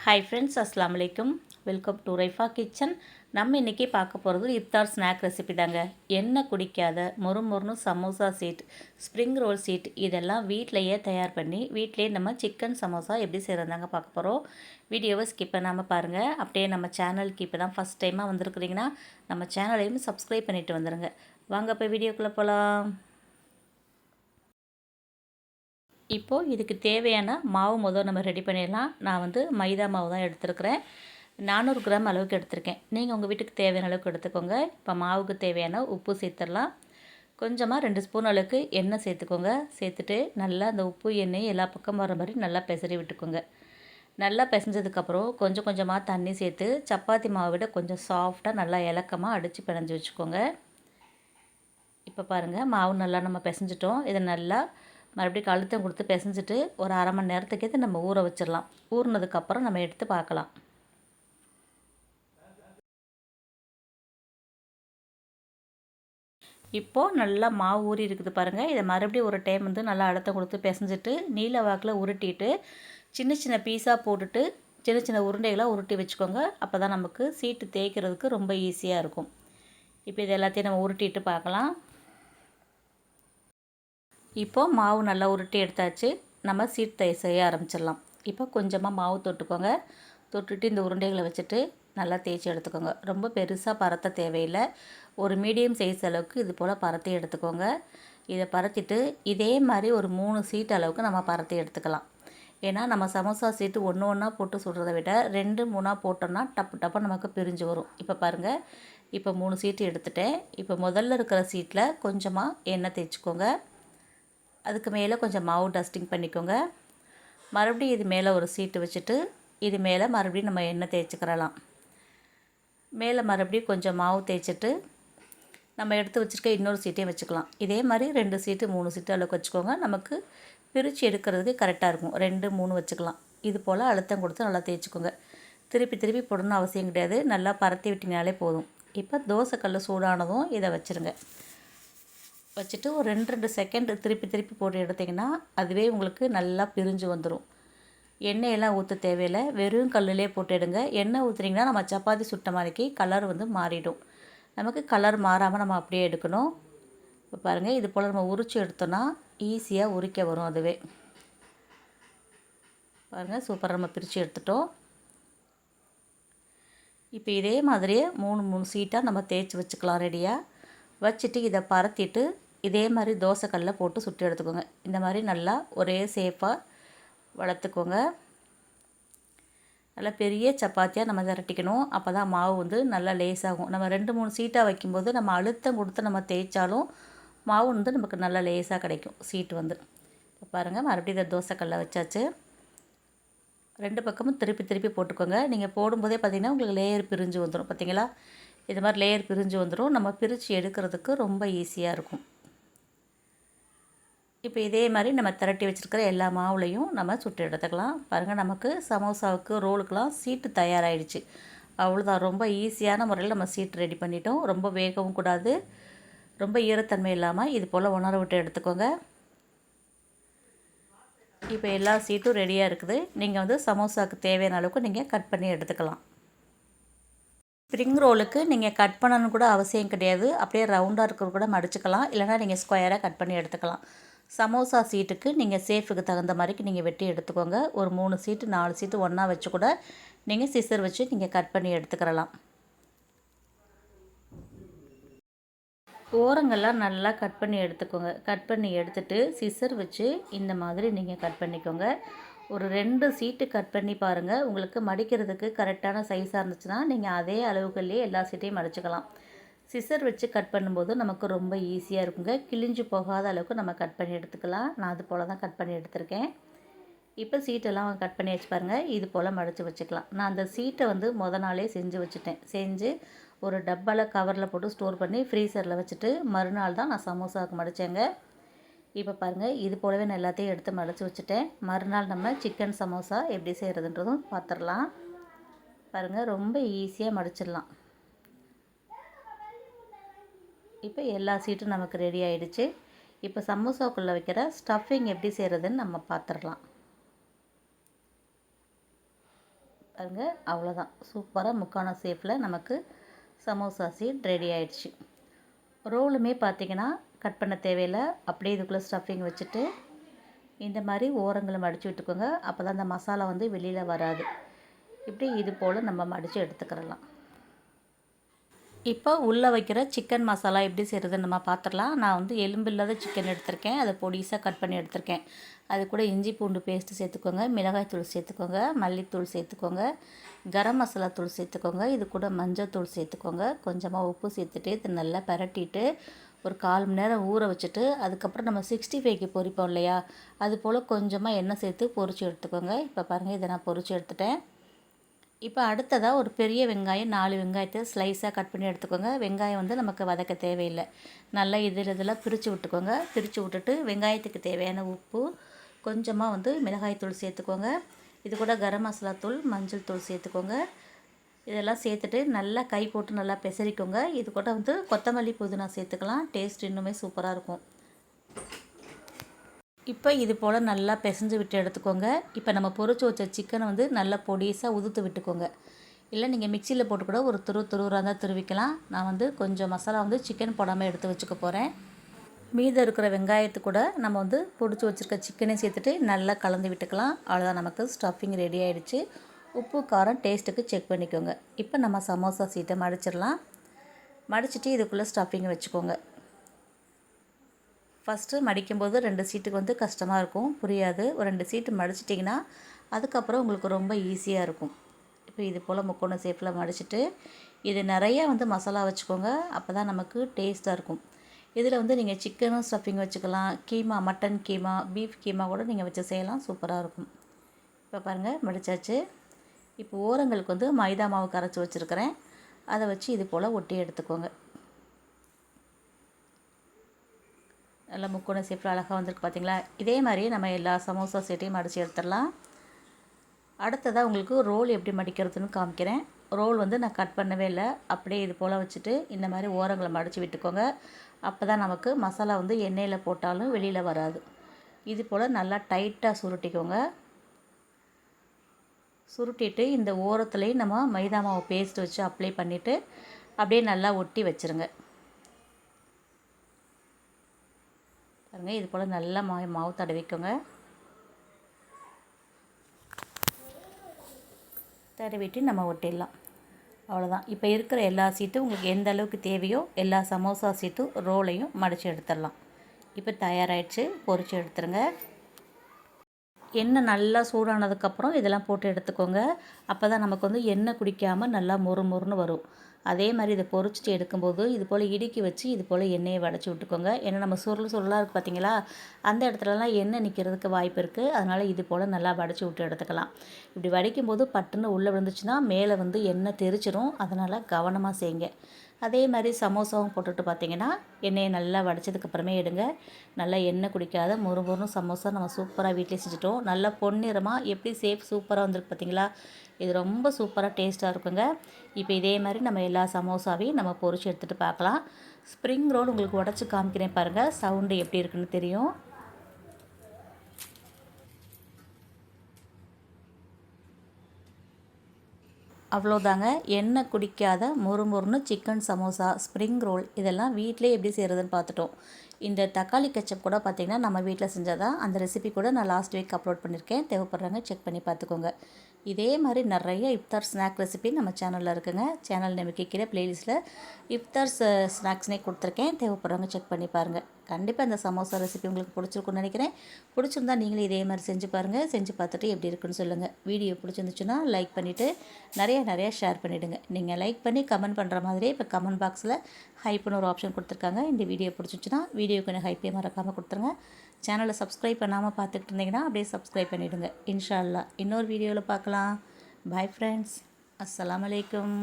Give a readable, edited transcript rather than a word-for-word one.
Hi friends, அஸ்ஸலாமு அலைக்கும். Welcome to Raifa kitchen. நம்ம இன்றைக்கி பார்க்க போகிறது இஃப்தார் ஸ்நாக் ரெசிபி தாங்க. எண்ணெய் குடிக்காத மொறுமொறுன்னு samosa sheet, spring roll sheet இதெல்லாம் வீட்டிலையே தயார் பண்ணி வீட்டிலேயே நம்ம சிக்கன் சமோசா எப்படி செய்கிறதாங்க பார்க்க போகிறோம். வீடியோவை ஸ்கிப் பண்ணாமல் பாருங்கள். அப்படியே நம்ம சேனலுக்கு இப்போ தான் ஃபஸ்ட் டைமாக வந்திருக்குறீங்கன்னா நம்ம சேனலையும் சப்ஸ்கிரைப் பண்ணிவிட்டு வந்துடுங்க. வாங்க போய் வீடியோக்குள்ளே போகலாம். இப்போது இதுக்கு தேவையான மாவு முதல் நம்ம ரெடி பண்ணிடலாம். நான் மைதா மாவு தான் எடுத்துருக்கிறேன். 400 கிராம் அளவுக்கு எடுத்திருக்கேன். நீங்கள் உங்கள் வீட்டுக்கு தேவையான அளவுக்கு எடுத்துக்கோங்க. இப்போ மாவுக்கு தேவையான உப்பு சேர்த்துடலாம். கொஞ்சமாக 2 ஸ்பூன் அளவுக்கு எண்ணெய் சேர்த்துக்கோங்க. சேர்த்துட்டு நல்லா அந்த உப்பு எண்ணெய் எல்லா பக்கம் வர மாதிரி நல்லா பெசரி விட்டுக்கோங்க. நல்லா பிசைஞ்சதுக்கப்புறம் கொஞ்சம் கொஞ்சமாக தண்ணி சேர்த்து சப்பாத்தி மாவை விட கொஞ்சம் சாஃப்டாக நல்லா இலக்கமாக அடித்து பிணைஞ்சி வச்சுக்கோங்க. இப்போ பாருங்கள், மாவு நல்லா நம்ம பிசைஞ்சிட்டோம். இதை நல்லா மறுபடியும் அழுத்தம் கொடுத்து பிசைஞ்சிட்டு ஒரு அரை மணி நேரத்துக்கு இது நம்ம ஊற வச்சிடலாம். ஊறினதுக்கப்புறம் நம்ம எடுத்து பார்க்கலாம். இப்போது நல்லா மாவு ஊறி இருக்குது பாருங்கள். இதை மறுபடியும் ஒரு டைம் நல்லா அழுத்தம் கொடுத்து பிசைஞ்சிட்டு நீல வாக்கில் உருட்டிட்டு சின்ன சின்ன பீஸாக போட்டுட்டு சின்ன சின்ன உருண்டைகளாக உருட்டி வச்சுக்கோங்க. அப்போ தான் நமக்கு சீட்டு தேய்க்கிறதுக்கு ரொம்ப ஈஸியாக இருக்கும். இப்போ இது எல்லாத்தையும் நம்ம உருட்டிட்டு பார்க்கலாம். இப்போது மாவு நல்லா உருட்டி எடுத்தாச்சு. நம்ம சீட் செய்ய ஆரம்பிச்சிடலாம். இப்போ கொஞ்சமாக மாவு தொட்டுக்கோங்க. தொட்டுட்டு இந்த உருண்டைகளை வச்சுட்டு நல்லா தேய்ச்சி எடுத்துக்கோங்க. ரொம்ப பெருசாக பரத்த தேவையில்லை. ஒரு மீடியம் சைஸ் அளவுக்கு இது போல் பரத்தி எடுத்துக்கோங்க. இதை பரத்திட்டு இதே மாதிரி ஒரு 3 சீட் அளவுக்கு நம்ம பரத்தி எடுத்துக்கலாம். ஏன்னா நம்ம சமோசா சீட்டு ஒன்று ஒன்றா போட்டு சுடுறதை விட 2 3 போட்டோம்னா டப்பு டப்பு நமக்கு பிரிஞ்சு வரும். இப்போ பாருங்கள், இப்போ 3 சீட்டு எடுத்துட்டேன். இப்போ முதல்ல இருக்கிற சீட்டில் கொஞ்சமாக எண்ணெய் தேய்ச்சிக்கோங்க. அதுக்கு மேலே கொஞ்சம் மாவு டஸ்டிங் பண்ணிக்கோங்க. மறுபடியும் இது மேலே ஒரு சீட்டு வச்சுட்டு இது மேலே மறுபடியும் நம்ம எண்ணெய் தேய்ச்சிக்கிறலாம். மேலே மறுபடியும் கொஞ்சம் மாவு தேய்ச்சிட்டு நம்ம எடுத்து வச்சுருக்க இன்னொரு சீட்டையும் வச்சுக்கலாம். இதே மாதிரி 2 சீட்டு 3 சீட்டு அளவுக்கு வச்சுக்கோங்க. நமக்கு பிரித்து எடுக்கிறதுக்கு கரெக்டாக இருக்கும். 2 3 வச்சுக்கலாம். இது போல் அழுத்தம் கொடுத்து நல்லா தேய்ச்சிக்கோங்க. திருப்பி திருப்பி போடணும்னு அவசியம் கிடையாது. நல்லா பரத்தி விட்டிங்கனாலே போதும். இப்போ தோசைக்கல் சூடானதும் இதை வச்சுருங்க. வச்சுட்டு ஒரு 2 செகண்ட் திருப்பி திருப்பி போட்டு எடுத்திங்கன்னா அதுவே உங்களுக்கு நல்லா பிரிஞ்சு வந்துடும். எண்ணெயெல்லாம் ஊற்ற தேவையில்லை. வெறும் கல்லுலே போட்டு எடுங்க. எண்ணெய் ஊற்றுனீங்கன்னா நம்ம சப்பாத்தி சுட்ட மாதிரிக்கு கலர் மாறிடும். நமக்கு கலர் மாறாமல் நம்ம அப்படியே எடுக்கணும். இப்போ பாருங்கள், இது போல் நம்ம உரித்து எடுத்தோன்னா ஈஸியாக உரிக்க வரும். அதுவே பாருங்கள், சூப்பராக நம்ம பிரித்து எடுத்துட்டோம். இப்போ இதே மாதிரியே 3 சீட்டாக நம்ம தேய்ச்சி வச்சுக்கலாம் ரெடியாக. வச்சுட்டு இதை பரத்திட்டு இதே மாதிரி தோசைக்கல்லில் போட்டு சுட்டு எடுத்துக்கோங்க. இந்த மாதிரி நல்லா ஒரே சேஃபாக வளர்த்துக்கோங்க. நல்லா பெரிய சப்பாத்தியாக நம்ம திரட்டிக்கணும். அப்போ தான் மாவு நல்லா லேஸாகும். நம்ம 2 3 சீட்டாக வைக்கும்போது நம்ம அழுத்தம் கொடுத்து நம்ம தேய்ச்சாலும் மாவு நமக்கு நல்லா லேஸாக கிடைக்கும் சீட்டு இப்போ பாருங்கள், மறுபடியும் இதை தோசைக்கல்லில் வச்சாச்சு. 2 பக்கமும் திருப்பி திருப்பி போட்டுக்கோங்க. நீங்கள் போடும்போதே பார்த்திங்கன்னா உங்களுக்கு லேயர் பிரிஞ்சு வந்துடும். பார்த்திங்களா, இது மாதிரி லேயர் பிரிஞ்சு வந்துடும். நம்ம பிரித்து எடுக்கிறதுக்கு ரொம்ப ஈஸியாக இருக்கும். இப்போ இதே மாதிரி நம்ம திரட்டி வச்சுருக்கிற எல்லா மாவுலையும் நம்ம சுட்டு எடுத்துக்கலாம். பாருங்கள், நமக்கு சமோசாவுக்கு ரோலுக்கெலாம் சீட்டு தயாராகிடுச்சு. அவ்வளோதான். ரொம்ப ஈஸியான முறையில் நம்ம சீட்டு ரெடி பண்ணிட்டோம். ரொம்ப வேகவும் கூடாது, ரொம்ப ஈரத்தன்மை இல்லாமல் இது போல் உணர விட்டு எடுத்துக்கோங்க. இப்போ எல்லா சீட்டும் ரெடியாக இருக்குது. நீங்கள் சமோசாவுக்கு தேவையான அளவுக்கு நீங்கள் கட் பண்ணி எடுத்துக்கலாம். ஸ்ப்ரிங் ரோலுக்கு நீங்கள் கட் பண்ணணும் கூட அவசியம் கிடையாது. அப்படியே ரவுண்டாக இருக்கிறது கூட மடிச்சுக்கலாம். இல்லைனா நீங்கள் ஸ்கொயராக கட் பண்ணி எடுத்துக்கலாம். சமோசா சீட்டுக்கு நீங்கள் சேஃபுக்கு தகுந்த மாதிரிக்கு நீங்கள் வெட்டி எடுத்துக்கோங்க. ஒரு 3 சீட்டு 4 சீட்டு ஒன்றா வச்சு கூட நீங்கள் சிசர் வச்சு நீங்கள் கட் பண்ணி எடுத்துக்கிறலாம். ஓரங்கள்லாம் நல்லா கட் பண்ணி எடுத்துக்கோங்க. கட் பண்ணி எடுத்துகிட்டு சிசர் வச்சு இந்த மாதிரி நீங்கள் கட் பண்ணிக்கோங்க. ஒரு 2 சீட்டு கட் பண்ணி பாருங்கள். உங்களுக்கு மடிக்கிறதுக்கு கரெக்டான சைஸாக இருந்துச்சுன்னா நீங்கள் அதே அளவுக்குள்ளேயே எல்லா சீட்டையும் மடிச்சுக்கலாம். சிசர் வச்சு கட் பண்ணும்போது நமக்கு ரொம்ப ஈஸியாக இருக்குங்க. கிழிஞ்சு போகாத அளவுக்கு நம்ம கட் பண்ணி எடுத்துக்கலாம். நான் அது போல் தான் கட் பண்ணி எடுத்திருக்கேன். இப்போ சீட்டெல்லாம் கட் பண்ணி வச்சு பாருங்கள். இது போல் மடித்து வச்சுக்கலாம். நான் அந்த சீட்டை மொதல் நாளே செஞ்சு வச்சுட்டேன். செஞ்சு ஒரு டப்பாவில் கவரில் போட்டு ஸ்டோர் பண்ணி ஃப்ரீசரில் வச்சுட்டு மறுநாள் தான் நான் சமோசாவுக்கு மடித்தேங்க. இப்போ பாருங்கள், இது போலவே நான் எல்லாத்தையும் எடுத்து மடித்து வச்சுட்டேன். மறுநாள் நம்ம சிக்கன் சமோசா எப்படி செய்கிறதுன்றதும் பார்த்துடலாம். பாருங்கள், ரொம்ப ஈஸியாக மடிச்சிடலாம். இப்போ எல்லா சீட்டும் நமக்கு ரெடி ஆகிடுச்சு. இப்போ சமோசாக்குள்ளே வைக்கிற ஸ்டஃபிங் எப்படி செய்கிறதுன்னு நம்ம பார்த்துடலாம். பாருங்க, அவ்வளோதான். சூப்பராக முக்கான ஷேப்பில் நமக்கு சமோசா சீட் ரெடி ஆயிடுச்சு. ரோலுமே பார்த்திங்கன்னா கட் பண்ண தேவையில்லை. அப்படியே இதுக்குள்ளே ஸ்டஃபிங் வச்சுட்டு இந்த மாதிரி ஓரங்களை மடித்து விட்டுக்கோங்க. அப்போ தான் அந்த மசாலா வந்து வெளியில் வராது. இப்படி இது போல் நம்ம மடித்து எடுத்துக்கிறலாம். இப்போ உள்ளே வைக்கிற சிக்கன் மசாலா எப்படி செய்கிறதுன்னு நம்ம பார்த்துடலாம். நான் வந்து எலும்பு இல்லாத சிக்கன் எடுத்திருக்கேன். அதை பொடிசாக கட் பண்ணி எடுத்திருக்கேன். அது கூட இஞ்சி பூண்டு பேஸ்ட்டு சேர்த்துக்கோங்க, மிளகாய் தூள் சேர்த்துக்கோங்க, மல்லித்தூள் சேர்த்துக்கோங்க, கரம் மசாலா தூள் சேர்த்துக்கோங்க, இது கூட மஞ்சள் தூள் சேர்த்துக்கோங்க, கொஞ்சமாக உப்பு சேர்த்துட்டு இது நல்லா பரட்டிட்டு ஒரு 1/4 மணி நேரம் ஊற வச்சுட்டு அதுக்கப்புறம் நம்ம 65க்கு பொரிப்போம் இல்லையா, அது போல் கொஞ்சமாக எண்ணெய் சேர்த்து பொரித்து எடுத்துக்கோங்க. இப்போ பாருங்கள், இதை நான் பொரித்து எடுத்துட்டேன். இப்போ அடுத்ததாக ஒரு பெரிய வெங்காயம் 4 வெங்காயத்தை ஸ்லைஸாக கட் பண்ணி எடுத்துக்கோங்க. வெங்காயம் வந்து நமக்கு வதக்க தேவையில்லை. நல்லா இதில் பிரித்து விட்டுக்கோங்க. பிரித்து விட்டுட்டு வெங்காயத்துக்கு தேவையான உப்பு, கொஞ்சமாக வந்து மிளகாய் தூள் சேர்த்துக்கோங்க. இது கூட கரம் மசாலா தூள், மஞ்சள் தூள் சேர்த்துக்கோங்க. இதெல்லாம் சேர்த்துட்டு நல்லா கை போட்டு நல்லா பெசரிக்கோங்க. இது கூட வந்து கொத்தமல்லி புதினா சேர்த்துக்கலாம். டேஸ்ட் இன்னுமே சூப்பராக இருக்கும். இப்போ இது போல் நல்லா பிசைஞ்சு விட்டு எடுத்துக்கோங்க. இப்போ நம்ம பொரிச்சு வச்ச சிக்கனை வந்து நல்லா பொடிசாக உதுத்து விட்டுக்கோங்க. இல்லை நீங்கள் மிக்சியில் போட்டு கூட ஒரு துருவராக இருந்தால் துருவிக்கலாம். நான் வந்து கொஞ்சம் மசாலா வந்து சிக்கன் போடாமல் எடுத்து வச்சுக்க போகிறேன். மீதம் இருக்கிற வெங்காயத்து கூட நம்ம வந்து பொடிச்சு வச்சுருக்க சிக்கனை சேர்த்துட்டு நல்லா கலந்து விட்டுக்கலாம். அவ்வளோதான், நமக்கு ஸ்டஃபிங் ரெடி ஆகிடுச்சு. உப்பு காரம் டேஸ்ட்டுக்கு செக் பண்ணிக்கோங்க. இப்போ நம்ம சமோசா சீட்டை மடிச்சிடலாம். மடிச்சுட்டு இதுக்குள்ளே ஸ்டஃபிங் வச்சுக்கோங்க. ஃபஸ்ட்டு மடிக்கும்போது 2 சீட்டுக்கு வந்து கஷ்டமாக இருக்கும், புரியாது. ஒரு 2 சீட்டு மடிச்சிட்டிங்கன்னா அதுக்கப்புறம் உங்களுக்கு ரொம்ப ஈஸியாக இருக்கும். இப்போ இது போல் முக்கோண ஷேப்பில் மடிச்சுட்டு இது நிறையா வந்து மசாலா வச்சுக்கோங்க. அப்போ தான் நமக்கு டேஸ்ட்டாக இருக்கும். இதில் வந்து நீங்கள் சிக்கனும் ஸ்டஃபிங் வச்சுக்கலாம், கீமா, மட்டன் கீமா, பீஃப் கீமா கூட நீங்கள் வச்சு செய்யலாம், சூப்பராக இருக்கும். இப்போ பாருங்கள், மடித்தாச்சு. இப்போ ஓரங்களுக்கு வந்து மைதா மாவு கரைச்சி வச்சுருக்கிறேன். அதை வச்சு இது போல் ஒட்டி எடுத்துக்கோங்க. நல்லா முக்கோண ஷேப்பில் அழகாக வந்திருக்கு பார்த்தீங்களா. இதே மாதிரியே நம்ம எல்லா சமோசா செட்டையும் மடித்து எடுத்துடலாம். அடுத்ததாக உங்களுக்கு ரோல் எப்படி மடிக்கிறதுன்னு காமிக்கிறேன். ரோல் வந்து நான் கட் பண்ணவே இல்லை, அப்படியே இது போல் வச்சுட்டு இந்த மாதிரி ஓரங்களை மடித்து விட்டுக்கோங்க. அப்போ தான் நமக்கு மசாலா வந்து எண்ணெயில் போட்டாலும் வெளியில் வராது. இது போல் நல்லா டைட்டாக சுருட்டிக்கோங்க. சுருட்டிட்டு இந்த ஓரத்துலேயும் நம்ம மைதா மாவு பேஸ்ட் வச்சு அப்ளை பண்ணிவிட்டு அப்படியே நல்லா ஒட்டி வச்சுருங்க. பாருங்கள், இது போல் நல்லா மாவு தடவிக்கோங்க. தடவிட்டு நம்ம ஒட்டிடலாம். அவ்வளோதான். இப்போ இருக்கிற எல்லா சீட்டும் உங்களுக்கு எந்த அளவுக்கு தேவையோ எல்லா சமோசா சீட்டும் ரோலையும் மடித்து எடுத்துடலாம். இப்போ தயாராகிடுச்சு, பொரித்து எடுத்துருங்க. எண்ணெய் நல்லா சூடானதுக்கப்புறம் இதெல்லாம் போட்டு எடுத்துக்கோங்க. அப்போ தான் நமக்கு வந்து எண்ணெய் குடிக்காமல் நல்லா மொறு மொறுன்னு வரும். அதே மாதிரி இதை பொரிச்சிட்டு எடுக்கும்போது இது போல் இடுக்கி வச்சு இது போல் எண்ணெயை வடைச்சி விட்டுக்கோங்க. ஏன்னா நம்ம சுருளாக இருக்குது பார்த்தீங்களா, அந்த இடத்துலலாம் எண்ணெய் நிற்கிறதுக்கு வாய்ப்பு இருக்குது. அதனால் இது போல் நல்லா வடைச்சி விட்டு எடுத்துக்கலாம். இப்படி வடிக்கும்போது பட்டுன்னு உள்ளே விழுந்துச்சுன்னா மேலே வந்து எண்ணெய் தெரிச்சிடும். அதனால் கவனமாக செய்யுங்க. அதே மாதிரி சமோசாவும் போட்டுட்டு பார்த்திங்கன்னா எண்ணெயை நல்லா வடித்ததுக்கப்புறமே எடுங்க. நல்லா எண்ணெய் குடிக்காத மொறுமொறுன்னு சமோசா நம்ம சூப்பராக வீட்டிலே செஞ்சுட்டோம். நல்லா பொன்னிறமாக எப்படி ஷேப் சூப்பராக வந்திருக்கு பார்த்திங்களா. இது ரொம்ப சூப்பராக டேஸ்ட்டாக இருக்குங்க. இப்போ இதே மாதிரி நம்ம எல்லா சமோசாவையும் நம்ம பொரிச்சு எடுத்துகிட்டு பார்க்கலாம். ஸ்ப்ரிங் ரோல் உங்களுக்கு உடச்சி காமிக்கிறேன் பாருங்கள், சவுண்டு எப்படி இருக்குன்னு தெரியும். அவ்வளோதாங்க. எண்ணெய் குடிக்காத மொறுமொறுன்னு சிக்கன் சமோசா, ஸ்ப்ரிங் ரோல் இதெல்லாம் வீட்டிலே எப்படி செய்கிறதுன்னு பார்த்துட்டோம். இந்த தக்காளி கெச்சப் கூட பார்த்திங்கன்னா நம்ம வீட்டில் செஞ்சதான். அந்த ரெசிபி கூட நான் லாஸ்ட் வீக் அப்லோட் பண்ணியிருக்கேன். தேவைப்படுறாங்க செக் பண்ணி பார்த்துக்கோங்க. இதே மாதிரி நிறைய இஃப்தார் ஸ்நாக் ரெசிபி நம்ம சேனலில் இருக்குங்க. சேனல் நமக்கு கீழே ப்ளேலிஸ்ட்டில் இஃப்தார் ஸ்நாக்ஸ்னே கொடுத்துருக்கேன். தேவைப்படுறவங்க செக் பண்ணி பாருங்கள். கண்டிப்பாக இந்த சமோசா ரெசிபி உங்களுக்கு பிடிச்சிருக்குன்னு நினைக்கிறேன். பிடிச்சிருந்தா நீங்களும் இதே மாதிரி செஞ்சு பாருங்கள். செஞ்சு பார்த்துட்டு எப்படி இருக்குன்னு சொல்லுங்கள். வீடியோ பிடிச்சிருந்துச்சுன்னா லைக் பண்ணிவிட்டு நிறையா ஷேர் பண்ணிவிடுங்க. நீங்கள் லைக் பண்ணி கமெண்ட் பண்ணுற மாதிரியே இப்போ கமெண்ட் பாக்ஸில் ஹைப்னு ஒரு ஆப்ஷன் கொடுத்துருக்காங்க. இந்த வீடியோ பிடிச்சிருச்சுன்னா வீடியோக்கு எனக்கு ஹைப்பே மறக்காமல் கொடுத்துருங்க. சேனலை சப்ஸ்கிரைப் பண்ணாமல் பார்த்துக்கிட்டு இருந்தீங்கன்னா அப்படியே சப்ஸ்கிரைப் பண்ணிவிடுங்க. இன்ஷா அல்லாஹ் இன்னொரு வீடியோவில் பார்க்கலாம். பாய் ஃப்ரெண்ட்ஸ், அஸ்ஸலாமு அலைக்கும்.